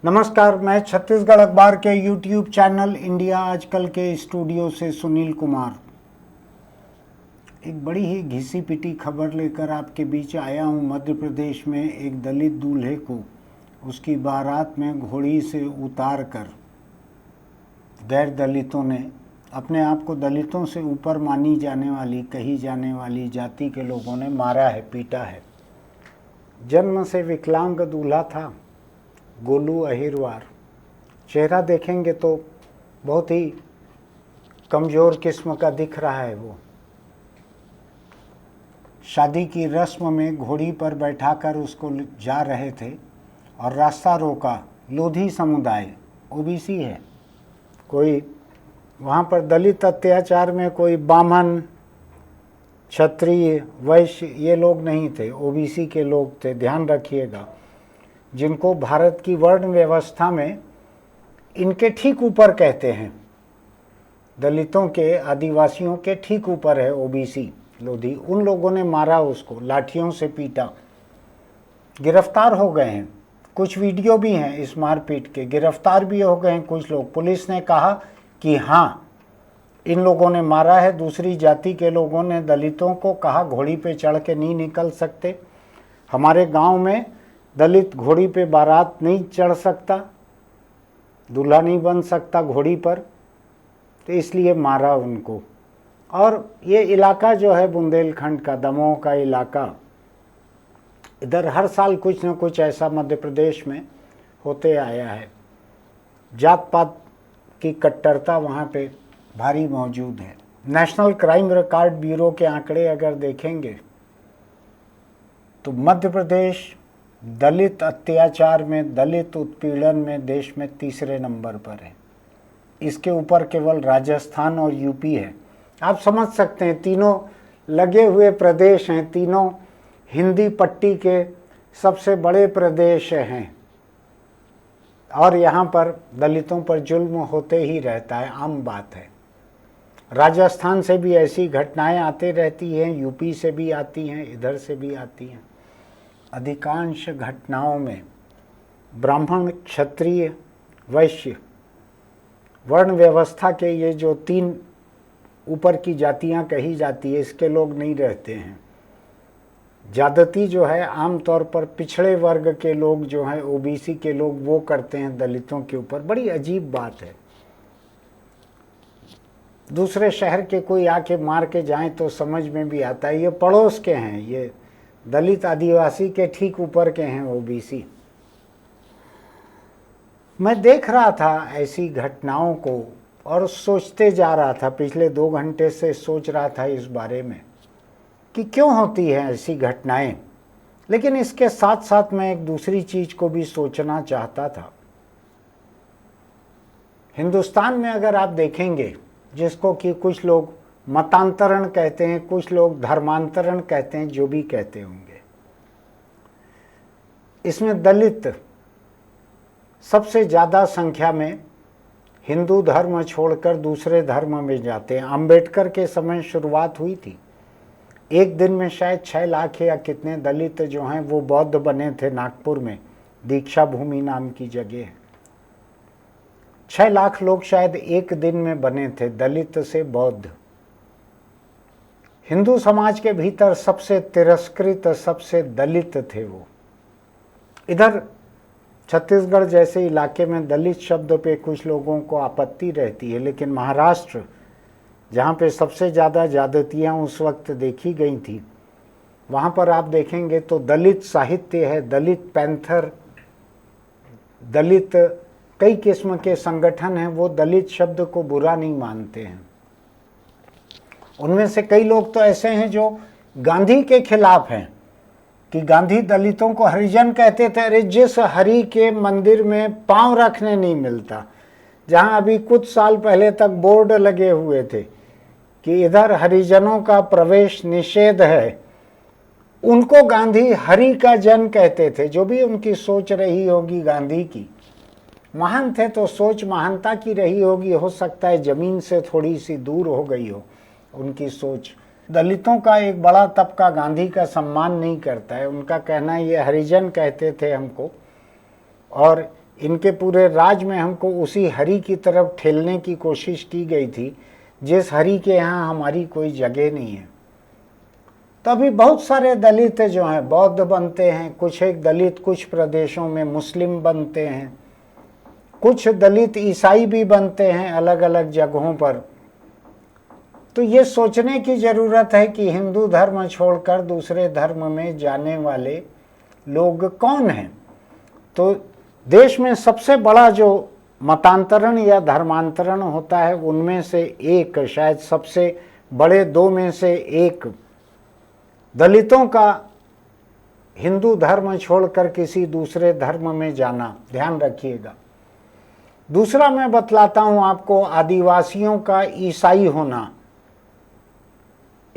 नमस्कार, मैं छत्तीसगढ़ अखबार के यूट्यूब चैनल इंडिया आजकल के स्टूडियो से सुनील कुमार एक बड़ी ही घिसी पिटी खबर लेकर आपके बीच आया हूं। मध्य प्रदेश में एक दलित दूल्हे को उसकी बारात में घोड़ी से उतार कर गैर दलितों ने, अपने आप को दलितों से ऊपर मानी जाने वाली, कही जाने वाली जाति के लोगों ने मारा है, पीटा है। जन्म से विकलांग दूल्हा था गोलू अहिरवार। चेहरा देखेंगे तो बहुत ही कमज़ोर किस्म का दिख रहा है। वो शादी की रस्म में घोड़ी पर बैठाकर उसको जा रहे थे और रास्ता रोका। लोधी समुदाय, ओबीसी है, कोई वहाँ पर दलित अत्याचार में कोई बामन, क्षत्रिय, वैश्य ये लोग नहीं थे, ओबीसी के लोग थे। ध्यान रखिएगा, जिनको भारत की वर्ण व्यवस्था में इनके ठीक ऊपर कहते हैं, दलितों के, आदिवासियों के ठीक ऊपर है ओबीसी लोधी। उन लोगों ने मारा उसको, लाठियों से पीटा। गिरफ्तार हो गए हैं, कुछ वीडियो भी हैं इस मारपीट के। गिरफ्तार भी हो गए हैं कुछ लोग। पुलिस ने कहा कि हाँ, इन लोगों ने मारा है। दूसरी जाति के लोगों ने दलितों को कहा घोड़ी पे चढ़ के नहीं निकल सकते, हमारे गांव में दलित घोड़ी पे बारात नहीं चढ़ सकता, दूल्हा नहीं बन सकता घोड़ी पर, तो इसलिए मारा उनको। और ये इलाका जो है बुंदेलखंड का, दमोह का इलाका, इधर हर साल कुछ न कुछ ऐसा मध्य प्रदेश में होते आया है। जात पात की कट्टरता वहाँ पे भारी मौजूद है। नेशनल क्राइम रिकॉर्ड ब्यूरो के आंकड़े अगर देखेंगे तो मध्य प्रदेश दलित अत्याचार में, दलित उत्पीड़न में देश में तीसरे नंबर पर है। इसके ऊपर केवल राजस्थान और यूपी है। आप समझ सकते हैं, तीनों लगे हुए प्रदेश हैं, तीनों हिंदी पट्टी के सबसे बड़े प्रदेश हैं, और यहाँ पर दलितों पर जुल्म होते ही रहता है, आम बात है। राजस्थान से भी ऐसी घटनाएं आती रहती हैं, यूपी से भी आती हैं, इधर से भी आती हैं। अधिकांश घटनाओं में ब्राह्मण, क्षत्रिय, वैश्य वर्ण व्यवस्था के ये जो तीन ऊपर की जातियां कही जाती है, इसके लोग नहीं रहते हैं। ज्यादती जो है आमतौर पर पिछड़े वर्ग के लोग जो हैं, ओबीसी के लोग, वो करते हैं दलितों के ऊपर। बड़ी अजीब बात है। दूसरे शहर के कोई आके मार के जाएं तो समझ में भी आता है, ये पड़ोस के हैं, ये दलित आदिवासी के ठीक ऊपर के हैं ओबीसी। मैं देख रहा था ऐसी घटनाओं को और सोचते जा रहा था, पिछले 2 घंटे से सोच रहा था इस बारे में कि क्यों होती है ऐसी घटनाएं। लेकिन इसके साथ साथ मैं एक दूसरी चीज को भी सोचना चाहता था। हिंदुस्तान में अगर आप देखेंगे, जिसको कि कुछ लोग मतांतरण कहते हैं, कुछ लोग धर्मांतरण कहते हैं, जो भी कहते होंगे, इसमें दलित सबसे ज़्यादा संख्या में हिंदू धर्म छोड़कर दूसरे धर्म में जाते हैं। अंबेडकर के समय शुरुआत हुई थी, एक दिन में शायद 6 लाख या कितने दलित जो हैं वो बौद्ध बने थे। नागपुर में दीक्षा भूमि नाम की जगह है, 6 लाख लोग शायद एक दिन में बने थे, दलित से बौद्ध। हिंदू समाज के भीतर सबसे तिरस्कृत, सबसे दलित थे वो। इधर छत्तीसगढ़ जैसे इलाके में दलित शब्द पे कुछ लोगों को आपत्ति रहती है, लेकिन महाराष्ट्र, जहाँ पे सबसे ज़्यादा ज्यादतियाँ उस वक्त देखी गई थी, वहाँ पर आप देखेंगे तो दलित साहित्य है, दलित पैंथर, दलित कई किस्म के संगठन हैं, वो दलित शब्द को बुरा नहीं मानते हैं। उनमें से कई लोग तो ऐसे हैं जो गांधी के खिलाफ हैं कि गांधी दलितों को हरिजन कहते थे। अरे जिस हरि के मंदिर में पांव रखने नहीं मिलता, जहां अभी कुछ साल पहले तक बोर्ड लगे हुए थे कि इधर हरिजनों का प्रवेश निषेध है, उनको गांधी हरि का जन कहते थे। जो भी उनकी सोच रही होगी गांधी की, महान थे तो सोच महानता की रही होगी, हो सकता है जमीन से थोड़ी सी दूर हो गई हो उनकी सोच। दलितों का एक बड़ा तबका गांधी का सम्मान नहीं करता है। उनका कहना है ये हरिजन कहते थे हमको, और इनके पूरे राज में हमको उसी हरि की तरफ ठेलने की कोशिश की गई थी जिस हरि के यहाँ हमारी कोई जगह नहीं है। तो अभी बहुत सारे दलित जो हैं बौद्ध बनते हैं, कुछ एक दलित कुछ प्रदेशों में मुस्लिम बनते हैं, कुछ दलित ईसाई भी बनते हैं अलग अलग जगहों पर। तो ये सोचने की ज़रूरत है कि हिंदू धर्म छोड़कर दूसरे धर्म में जाने वाले लोग कौन हैं। तो देश में सबसे बड़ा जो मतांतरण या धर्मांतरण होता है उनमें से एक, शायद सबसे बड़े दो में से एक, दलितों का हिंदू धर्म छोड़कर किसी दूसरे धर्म में जाना, ध्यान रखिएगा। दूसरा मैं बतलाता हूं आपको, आदिवासियों का ईसाई होना।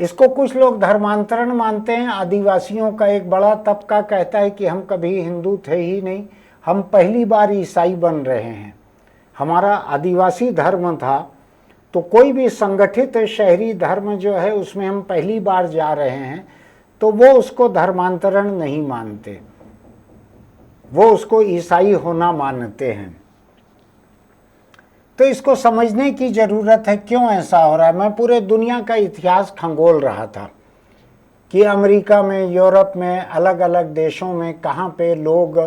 इसको कुछ लोग धर्मांतरण मानते हैं। आदिवासियों का एक बड़ा तबका कहता है कि हम कभी हिंदू थे ही नहीं, हम पहली बार ईसाई बन रहे हैं। हमारा आदिवासी धर्म था, तो कोई भी संगठित शहरी धर्म जो है उसमें हम पहली बार जा रहे हैं, तो वो उसको धर्मांतरण नहीं मानते, वो उसको ईसाई होना मानते हैं। तो इसको समझने की ज़रूरत है क्यों ऐसा हो रहा है। मैं पूरे दुनिया का इतिहास खंगोल रहा था कि अमेरिका में, यूरोप में, अलग अलग देशों में कहाँ पे लोग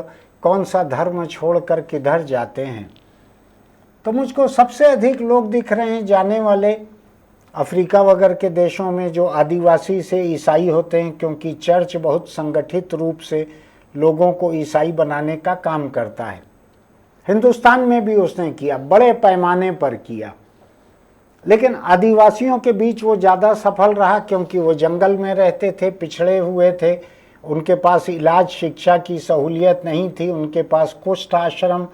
कौन सा धर्म छोड़कर किधर जाते हैं। तो मुझको सबसे अधिक लोग दिख रहे हैं जाने वाले अफ्रीका वगैरह के देशों में जो आदिवासी से ईसाई होते हैं, क्योंकि चर्च बहुत संगठित रूप से लोगों को ईसाई बनाने का काम करता है। हिंदुस्तान में भी उसने किया, बड़े पैमाने पर किया, लेकिन आदिवासियों के बीच वो ज़्यादा सफल रहा क्योंकि वो जंगल में रहते थे, पिछड़े हुए थे, उनके पास इलाज शिक्षा की सहूलियत नहीं थी, उनके पास कुष्ठ आश्रम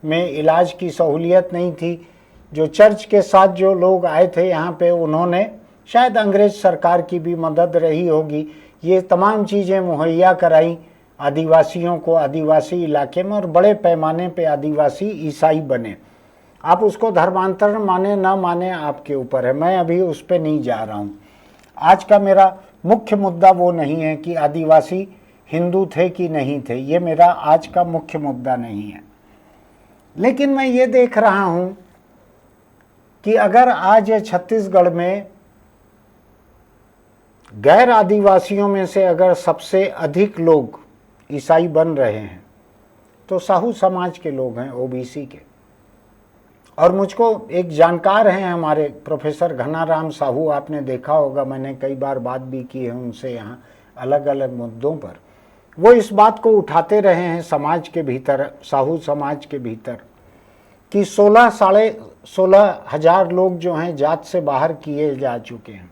में इलाज की सहूलियत नहीं थी। जो चर्च के साथ जो लोग आए थे यहाँ पे, उन्होंने शायद अंग्रेज सरकार की भी मदद रही होगी, ये तमाम चीज़ें मुहैया कराई आदिवासियों को आदिवासी इलाके में, और बड़े पैमाने पे आदिवासी ईसाई बने। आप उसको धर्मांतरण माने ना माने आपके ऊपर है, मैं अभी उस पर नहीं जा रहा हूँ। आज का मेरा मुख्य मुद्दा वो नहीं है कि आदिवासी हिंदू थे कि नहीं थे, ये मेरा आज का मुख्य मुद्दा नहीं है। लेकिन मैं ये देख रहा हूँ कि अगर आज छत्तीसगढ़ में गैर आदिवासियों में से अगर सबसे अधिक लोग ईसाई बन रहे हैं तो साहू समाज के लोग हैं, ओबीसी के। और मुझको एक जानकार हैं हमारे प्रोफेसर घनाराम साहू, आपने देखा होगा, मैंने कई बार बात भी की है उनसे यहाँ अलग अलग मुद्दों पर। वो इस बात को उठाते रहे हैं समाज के भीतर, साहू समाज के भीतर, कि 16,500 लोग जो हैं जात से बाहर किए जा चुके हैं।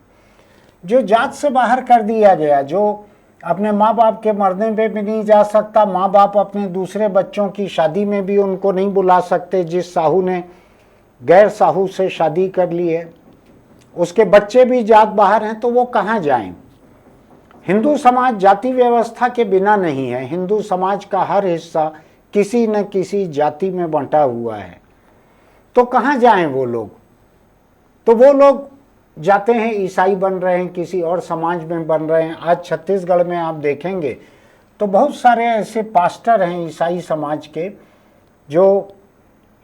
जो जात से बाहर कर दिया गया, जो अपने माँ बाप के मरने पे भी नहीं जा सकता, माँ बाप अपने दूसरे बच्चों की शादी में भी उनको नहीं बुला सकते, जिस साहू ने गैर साहू से शादी कर ली है, उसके बच्चे भी जात बाहर हैं, तो वो कहाँ जाएं। हिंदू समाज जाति व्यवस्था के बिना नहीं है, हिंदू समाज का हर हिस्सा किसी न किसी जाति में बंटा हुआ है, तो कहाँ जाएं वो लोग। तो वो लोग जाते हैं, ईसाई बन रहे हैं, किसी और समाज में बन रहे हैं। आज छत्तीसगढ़ में आप देखेंगे तो बहुत सारे ऐसे पास्टर हैं ईसाई समाज के जो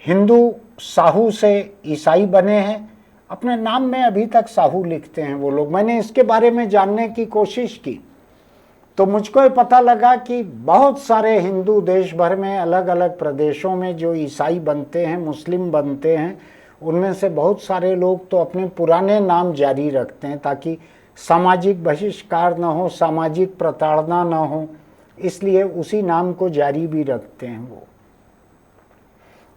हिंदू साहू से ईसाई बने हैं, अपने नाम में अभी तक साहू लिखते हैं वो लोग। मैंने इसके बारे में जानने की कोशिश की तो मुझको ये पता लगा कि बहुत सारे हिंदू देश भर में अलग अलग प्रदेशों में जो ईसाई बनते हैं, मुस्लिम बनते हैं, उनमें से बहुत सारे लोग तो अपने पुराने नाम जारी रखते हैं ताकि सामाजिक बहिष्कार न हो, सामाजिक प्रताड़ना न हो, इसलिए उसी नाम को जारी भी रखते हैं वो।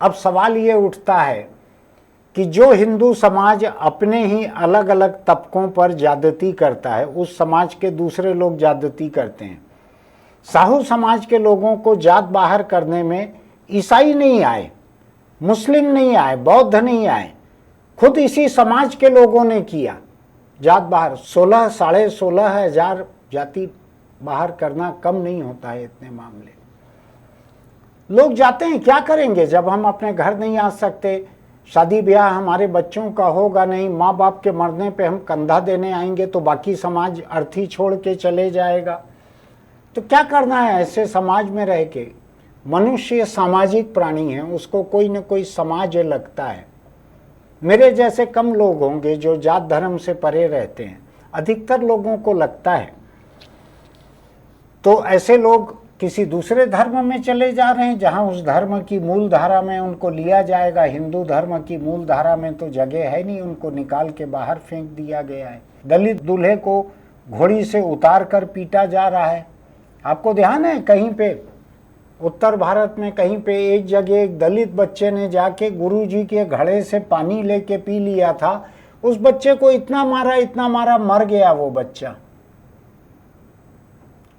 अब सवाल ये उठता है कि जो हिंदू समाज अपने ही अलग अलग तबकों पर ज्यादती करता है, उस समाज के दूसरे लोग ज्यादती करते हैं। साहू समाज के लोगों को जात बाहर करने में ईसाई नहीं आए, मुस्लिम नहीं आए, बौद्ध नहीं आए, खुद इसी समाज के लोगों ने किया जात बाहर। 16,500 जाति बाहर करना कम नहीं होता है। इतने मामले लोग जाते हैं, क्या करेंगे जब हम अपने घर नहीं आ सकते, शादी ब्याह हमारे बच्चों का होगा नहीं, माँ बाप के मरने पे हम कंधा देने आएंगे तो बाकी समाज अर्थी छोड़ के चले जाएगा। तो क्या करना है ऐसे समाज में रह के। मनुष्य सामाजिक प्राणी है, उसको कोई न कोई समाज लगता है। मेरे जैसे कम लोग होंगे जो जात धर्म से परे रहते हैं, अधिकतर लोगों को लगता है। तो ऐसे लोग किसी दूसरे धर्म में चले जा रहे हैं जहां उस धर्म की मूल धारा में उनको लिया जाएगा। हिंदू धर्म की मूल धारा में तो जगह है नहीं, उनको निकाल के बाहर फेंक दिया गया है। दलित दूल्हे को घोड़ी से उतार कर पीटा जा रहा है। आपको ध्यान है, कहीं पे उत्तर भारत में कहीं पे एक जगह एक दलित बच्चे ने जाके गुरुजी के घड़े से पानी लेके पी लिया था। उस बच्चे को इतना मारा, मर गया वो बच्चा।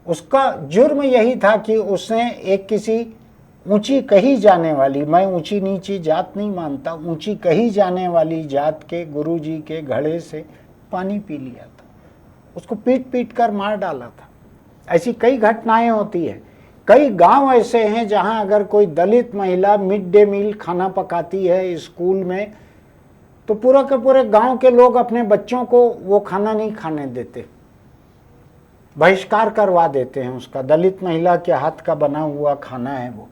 उसका जुर्म यही था कि उसने एक किसी ऊंची कही जाने वाली, मैं ऊंची नीची जात नहीं मानता, ऊंची कही जाने वाली जात के गुरुजी के घड़े से पानी पी लिया था। उसको पीट पीट कर मार डाला था। ऐसी कई घटनाएं होती है। कई गांव ऐसे हैं जहां अगर कोई दलित महिला मिड डे मील खाना पकाती है स्कूल में, तो पूरा के पूरे गांव के लोग अपने बच्चों को वो खाना नहीं खाने देते, बहिष्कार करवा देते हैं उसका। दलित महिला के हाथ का बना हुआ खाना है वो।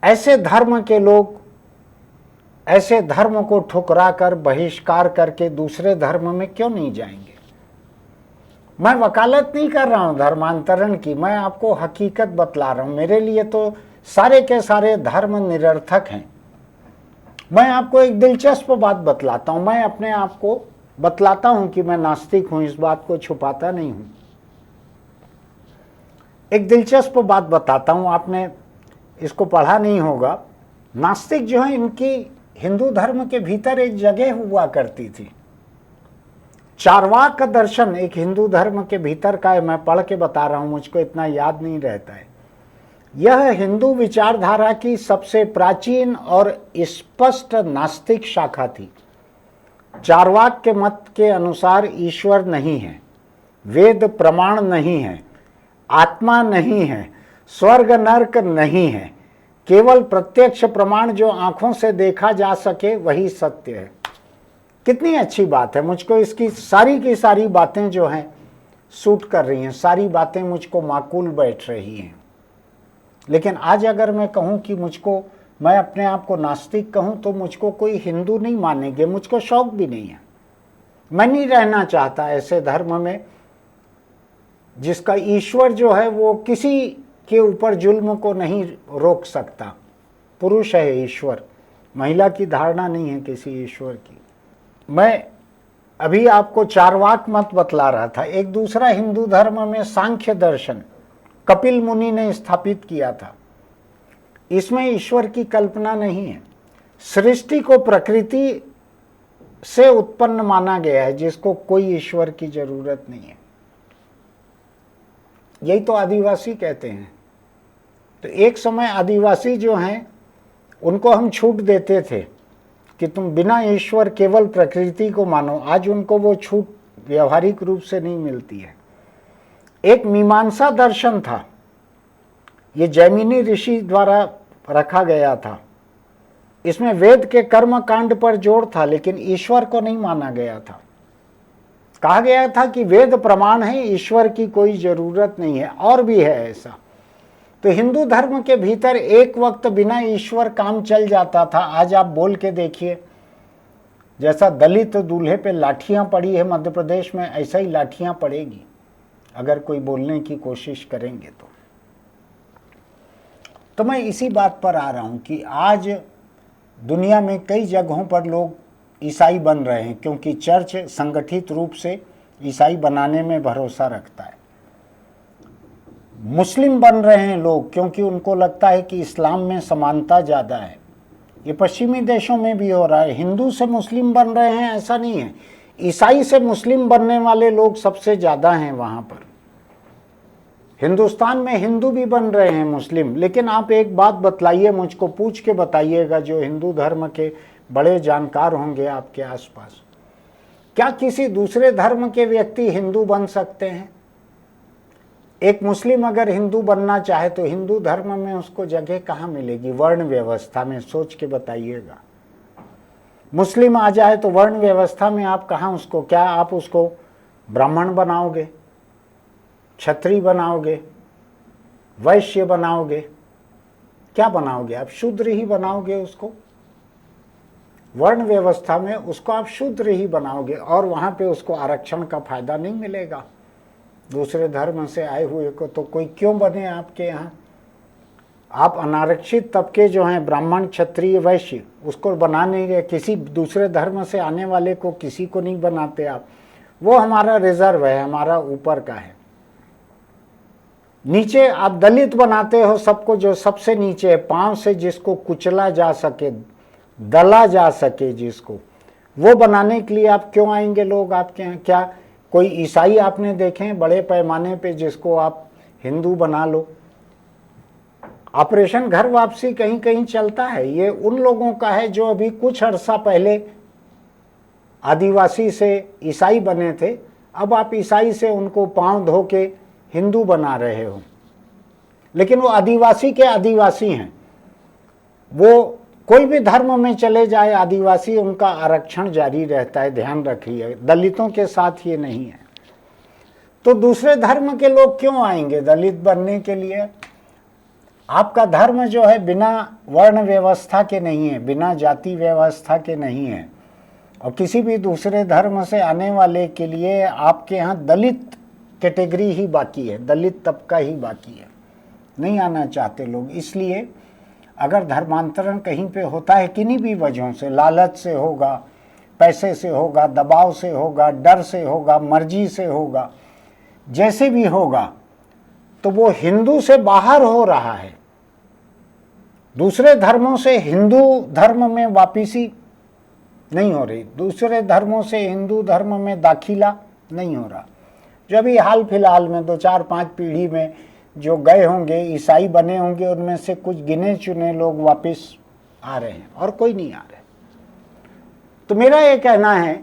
ऐसे धर्म के लोग ऐसे धर्म को ठुकरा कर बहिष्कार करके दूसरे धर्म में क्यों नहीं जाएंगे? मैं वकालत नहीं कर रहा हूं धर्मांतरण की, मैं आपको हकीकत बतला रहा हूं। मेरे लिए तो सारे के सारे धर्म निरर्थक हैं। मैं आपको एक दिलचस्प बात बतलाता हूं। मैं अपने आप को बतलाता हूं कि मैं नास्तिक हूं, इस बात को छुपाता नहीं हूं। एक दिलचस्प बात बताता हूं, आपने इसको पढ़ा नहीं होगा। नास्तिक जो है, इनकी हिंदू धर्म के भीतर एक जगह हुआ करती थी। चारवाक दर्शन एक हिंदू धर्म के भीतर का है। मैं पढ़ के बता रहा हूं, मुझको इतना याद नहीं रहता है। यह हिंदू विचारधारा की सबसे प्राचीन और स्पष्ट नास्तिक शाखा थी। चारवाक के मत के अनुसार ईश्वर नहीं है, वेद प्रमाण नहीं है, आत्मा नहीं है, स्वर्ग नरक नहीं है, केवल प्रत्यक्ष प्रमाण जो आंखों से देखा जा सके वही सत्य है। कितनी अच्छी बात है। मुझको इसकी सारी की सारी बातें जो हैं सूट कर रही हैं, सारी बातें मुझको माकूल बैठ रही हैं। लेकिन आज अगर मैं कहूं कि मैं अपने आप को नास्तिक कहूं तो मुझको कोई हिंदू नहीं मानेंगे। मुझको शौक भी नहीं है। मैं नहीं रहना चाहता ऐसे धर्म में जिसका ईश्वर जो है वो किसी के ऊपर जुल्म को नहीं रोक सकता। पुरुष है ईश्वर, महिला की धारणा नहीं है किसी ईश्वर की। मैं अभी आपको चारवाक मत बतला रहा था। एक दूसरा हिंदू धर्म में सांख्य दर्शन कपिल मुनि ने स्थापित किया था। इसमें ईश्वर की कल्पना नहीं है। सृष्टि को प्रकृति से उत्पन्न माना गया है, जिसको कोई ईश्वर की जरूरत नहीं है। यही तो आदिवासी कहते हैं। तो एक समय आदिवासी जो हैं उनको हम छूट देते थे कि तुम बिना ईश्वर केवल प्रकृति को मानो। आज उनको वो छूट व्यवहारिक रूप से नहीं मिलती है। एक मीमांसा दर्शन था, ये जैमिनी ऋषि द्वारा रखा गया था। इसमें वेद के कर्म कांड पर जोर था, लेकिन ईश्वर को नहीं माना गया था। कहा गया था कि वेद प्रमाण है, ईश्वर की कोई जरूरत नहीं है। और भी है ऐसा। तो हिंदू धर्म के भीतर एक वक्त बिना ईश्वर काम चल जाता था। आज आप बोल के देखिए, जैसा दलित दूल्हे पे लाठियां पड़ी है मध्य प्रदेश में, ऐसा ही लाठियां पड़ेगी अगर कोई बोलने की कोशिश करेंगे तो मैं इसी बात पर आ रहा हूं कि आज दुनिया में कई जगहों पर लोग ईसाई बन रहे हैं, क्योंकि चर्च संगठित रूप से ईसाई बनाने में भरोसा रखता है। मुस्लिम बन रहे हैं लोग, क्योंकि उनको लगता है कि इस्लाम में समानता ज़्यादा है। ये पश्चिमी देशों में भी हो रहा है। हिंदू से मुस्लिम बन रहे हैं ऐसा नहीं है, ईसाई से मुस्लिम बनने वाले लोग सबसे ज़्यादा हैं वहाँ पर। हिंदुस्तान में हिंदू भी बन रहे हैं मुस्लिम। लेकिन आप एक बात बतलाइए, मुझको पूछ के बताइएगा, जो हिंदू धर्म के बड़े जानकार होंगे आपके आसपास, क्या किसी दूसरे धर्म के व्यक्ति हिंदू बन सकते हैं? एक मुस्लिम अगर हिंदू बनना चाहे तो हिंदू धर्म में उसको जगह कहाँ मिलेगी? वर्ण व्यवस्था में। सोच के बताइएगा। मुस्लिम आ जाए तो वर्ण व्यवस्था में आप कहाँ उसको, क्या आप उसको ब्राह्मण बनाओगे, क्षत्रिय बनाओगे, वैश्य बनाओगे? क्या बनाओगे आप? शूद्र ही बनाओगे उसको। वर्ण व्यवस्था में उसको आप शूद्र ही बनाओगे और वहां पे उसको आरक्षण का फायदा नहीं मिलेगा। दूसरे धर्म से आए हुए को तो कोई क्यों बने आपके यहाँ? आप अनारक्षित तबके जो हैं ब्राह्मण क्षत्रिय वैश्य उसको बना नहीं रहे, किसी दूसरे धर्म से आने वाले को किसी को नहीं बनाते आप। वो हमारा रिजर्व है, हमारा ऊपर का है। नीचे आप दलित बनाते हो सबको, जो सबसे नीचे है, पांव से जिसको कुचला जा सके, दला जा सके जिसको, वो बनाने के लिए आप क्यों आएंगे लोग आपके यहाँ? क्या कोई ईसाई आपने देखे हैं बड़े पैमाने पे जिसको आप हिंदू बना लो? ऑपरेशन घर वापसी कहीं कहीं चलता है, ये उन लोगों का है जो अभी कुछ अरसा पहले आदिवासी से ईसाई बने थे। अब आप ईसाई से उनको पांव धो के हिंदू बना रहे हो, लेकिन वो आदिवासी के आदिवासी हैं। वो कोई भी धर्म में चले जाए आदिवासी, उनका आरक्षण जारी रहता है, ध्यान रखिए। दलितों के साथ ये नहीं है। तो दूसरे धर्म के लोग क्यों आएंगे दलित बनने के लिए? आपका धर्म जो है बिना वर्ण व्यवस्था के नहीं है, बिना जाति व्यवस्था के नहीं है। और किसी भी दूसरे धर्म से आने वाले के लिए आपके यहाँ दलित कैटेगरी ही बाकी है, दलित तबका ही बाकी है। नहीं आना चाहते लोग। इसलिए अगर धर्मांतरण कहीं पे होता है किन्हीं भी वजहों से, लालच से होगा, पैसे से होगा, दबाव से होगा, डर से होगा, मर्जी से होगा, जैसे भी होगा, तो वो हिंदू से बाहर हो रहा है। दूसरे धर्मों से हिंदू धर्म में वापसी नहीं हो रही, दूसरे धर्मों से हिंदू धर्म में दाखिला नहीं हो रहा। जो अभी हाल फिलहाल में 2-4-5 पीढ़ी में जो गए होंगे, ईसाई बने होंगे, उनमें से कुछ गिने चुने लोग वापस आ रहे हैं और कोई नहीं आ रहे। तो मेरा ये कहना है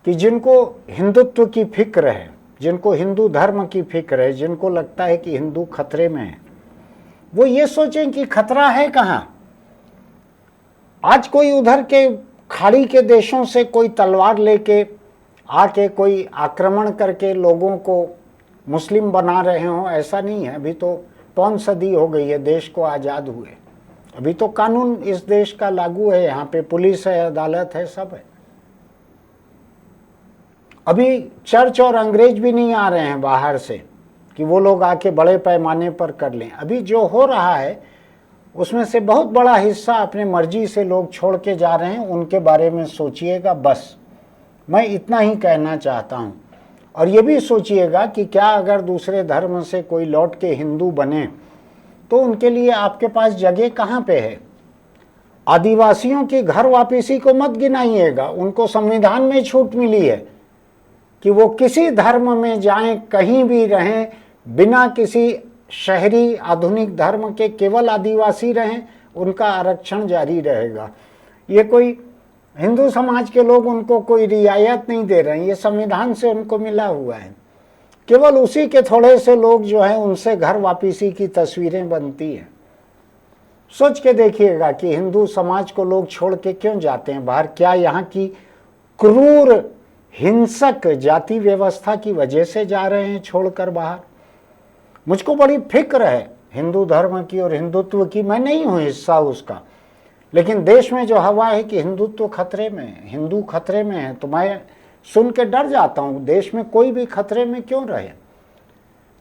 कि जिनको हिंदुत्व की फिक्र है, जिनको हिंदू धर्म की फिक्र है, जिनको लगता है कि हिंदू खतरे में है, वो ये सोचें कि खतरा है कहाँ। आज कोई उधर के खाड़ी के देशों से कोई तलवार लेके आके कोई आक्रमण करके लोगों को मुस्लिम बना रहे हो, ऐसा नहीं है। अभी तो 5 सदी हो गई है देश को आज़ाद हुए, अभी तो कानून इस देश का लागू है, यहाँ पे पुलिस है, अदालत है, सब है। अभी चर्च और अंग्रेज भी नहीं आ रहे हैं बाहर से कि वो लोग आके बड़े पैमाने पर कर लें। अभी जो हो रहा है उसमें से बहुत बड़ा हिस्सा अपने मर्जी से लोग छोड़ के जा रहे हैं, उनके बारे में सोचिएगा। बस मैं इतना ही कहना चाहता हूँ। और ये भी सोचिएगा कि क्या अगर दूसरे धर्म से कोई लौट के हिंदू बने तो उनके लिए आपके पास जगह कहाँ पे है? आदिवासियों की घर वापसी को मत गिनाइएगा, उनको संविधान में छूट मिली है कि वो किसी धर्म में जाएं, कहीं भी रहें, बिना किसी शहरी आधुनिक धर्म के केवल आदिवासी रहें, उनका आरक्षण जारी रहेगा। ये कोई हिंदू समाज के लोग उनको कोई रियायत नहीं दे रहे हैं, ये संविधान से उनको मिला हुआ है। केवल उसी के थोड़े से लोग जो हैं उनसे घर वापसी की तस्वीरें बनती हैं। सोच के देखिएगा कि हिंदू समाज को लोग छोड़ के क्यों जाते हैं बाहर? क्या यहाँ की क्रूर हिंसक जाति व्यवस्था की वजह से जा रहे हैं छोड़कर बाहर? मुझको बड़ी फिक्र है हिंदू धर्म की और हिंदुत्व की। मैं नहीं हूं हिस्सा उसका, लेकिन देश में जो हवा है कि हिंदुत्व खतरे में है, हिंदू खतरे में है, तो मैं सुन के डर जाता हूं। देश में कोई भी खतरे में क्यों रहे?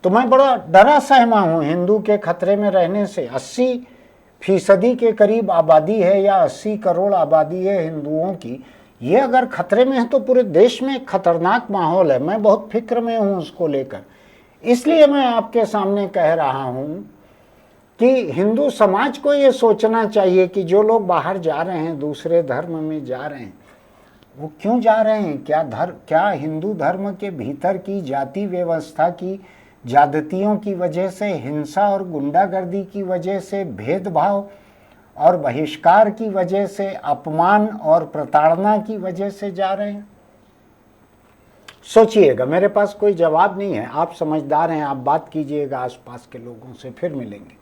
तो मैं बड़ा डरा सहमा हूं हिंदू के खतरे में रहने से। 80% के करीब आबादी है, या 80 करोड़ आबादी है हिंदुओं की। ये अगर खतरे में है तो पूरे देश में खतरनाक माहौल है। मैं बहुत फिक्र में हूं उसको लेकर। इसलिए मैं आपके सामने कह रहा हूं कि हिंदू समाज को ये सोचना चाहिए कि जो लोग बाहर जा रहे हैं, दूसरे धर्म में जा रहे हैं, वो क्यों जा रहे हैं? क्या हिंदू धर्म के भीतर की जाति व्यवस्था की ज्यादतियों की वजह से, हिंसा और गुंडागर्दी की वजह से, भेदभाव और बहिष्कार की वजह से, अपमान और प्रताड़ना की वजह से जा रहे हैं? सोचिएगा। मेरे पास कोई जवाब नहीं है, आप समझदार हैं, आप बात कीजिएगा आसपास के लोगों से, फिर मिलेंगे।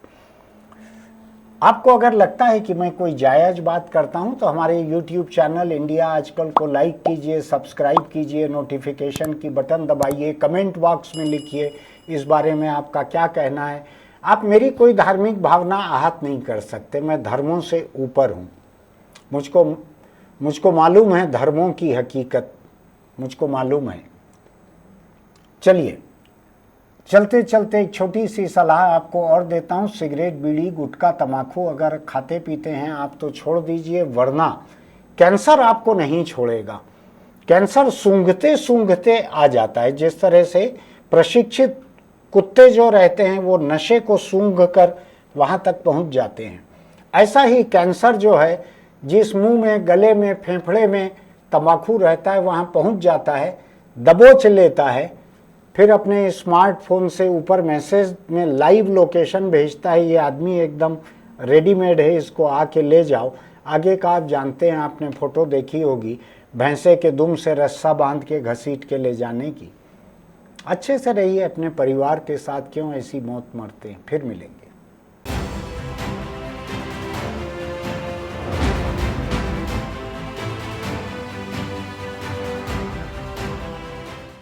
आपको अगर लगता है कि मैं कोई जायज़ बात करता हूं तो हमारे YouTube चैनल इंडिया आजकल को लाइक कीजिए, सब्सक्राइब कीजिए, नोटिफिकेशन की बटन दबाइए, कमेंट बॉक्स में लिखिए इस बारे में आपका क्या कहना है। आप मेरी कोई धार्मिक भावना आहत नहीं कर सकते, मैं धर्मों से ऊपर हूँ। मुझको मालूम है धर्मों की हकीकत, मुझको मालूम है। चलिए, चलते चलते एक छोटी सी सलाह आपको और देता हूँ। सिगरेट, बीड़ी, गुटखा, तम्बाकू अगर खाते पीते हैं आप तो छोड़ दीजिए, वरना कैंसर आपको नहीं छोड़ेगा। कैंसर सूंघते सूंघते आ जाता है। जिस तरह से प्रशिक्षित कुत्ते जो रहते हैं वो नशे को सूंघ कर वहाँ तक पहुँच जाते हैं, ऐसा ही कैंसर जो है जिस मुंह में, गले में, फेफड़े में तंबाकू रहता है वहाँ पहुँच जाता है, दबोच लेता है, फिर अपने स्मार्टफोन से ऊपर मैसेज में लाइव लोकेशन भेजता है, ये आदमी एकदम रेडीमेड है, इसको आके ले जाओ। आगे का आप जानते हैं, आपने फोटो देखी होगी, भैंसे के दुम से रस्सा बांध के घसीट के ले जाने की। अच्छे से रहिए अपने परिवार के साथ, क्यों ऐसी मौत मरते हैं। फिर मिलेंगे।